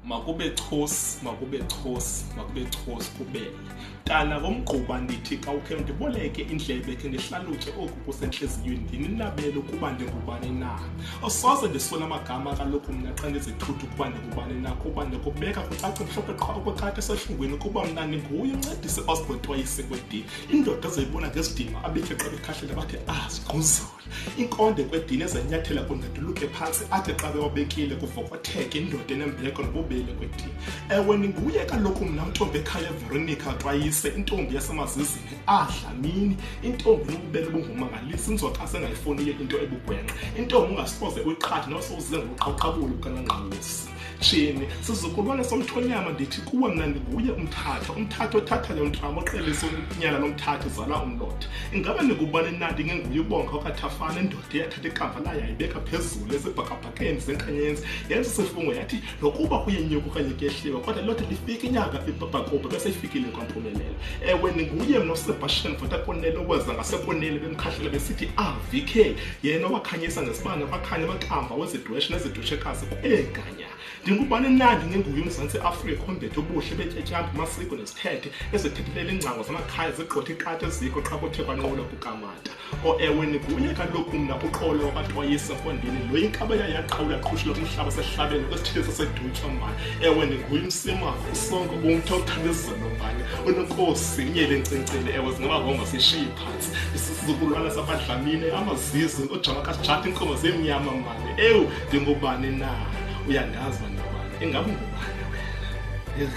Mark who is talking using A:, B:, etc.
A: makube Xosi, makube Xosi, makube Xosi kubele. Tana komgquba ndithi xa ukhe ndiboleke indlebe ke ndihlalutye oku kusentliziyweni ndininabele ukuba ndingubani na. Asoze ndiswele amagama kaloku mna xa ndizithutha ukuba ndingubani na kuba ndikubeka kucace mhlophe qha okwekati esehlungwini ukuba mna ndinguye uncedise Xola Twayise kwedini. Indoda ezayibona ngezidima abethe xa bekhahlela bathi zigquzola. Inkonde kwedini ezenyathela kundaduluke phantsi athi xa bewabekile kuvokotheke indoda enembeko nobubele kwedini. Ewe ninguye kaloku mna ntombi ekhaya Veronica Twayise, intombi yasemazizini Dlamini, intombi nobubele bungumangalisi, inzoka sengayifoniyo into ebugwenxa, intombi ungasifoze uyiqhathe nosowuze ngoqaqabula ukanangqawusi. Tshini sizukulwane somthonyama ndithi kuwe mna ndinguye umthatha othatha le ntramo oqelisa unyala lomthatha uzala umlotha. Ingaba ndingubani na ndingenguye ubonga okathafana, indoda eyathatha ikamva layo yayibeka phezulu esibhakabhakeni zenkanyenzi yenza isifungo yathi nokuba kuyenyuka okanye kuyehliwa kodwa lothe lifike inyanga ibhabhakobha bese ifikile kwampumelelo. Ewe ninguye mna uSebastian Votakonele oweza ngasekonele bemkhahlela besithi VK, yena owakhanyisa ngesibane kwakhanya amakamva wezidweshe nezidweshekazi kweganya. Ndingubani na ndingenguye uMzantsi Afrika ombethe ubuhle betyatyambo amasiko nesithethe ezithethelela ingcango zamakhaya zigqotha ikati eziko xa kuthe kwanqula kukamata. Ewe ninguye kaloku mna uXola wakwaTwayise mfondini lo inkaba yaqhawula qhushula kumhlaba sehlabeni kwesithile sasedutsha mani. Ewe ninguye umsimanga usongo umthe othandizelo mbane unenkosi inyele enkcinkcile. Ewe zingaba ngoma sishiye phansi isizukulwana sabadlamini amazizi ojama kasijata inkomo zemnyama mani. Ewe ndingubani na uyandazi bani ingaba ungubani wena?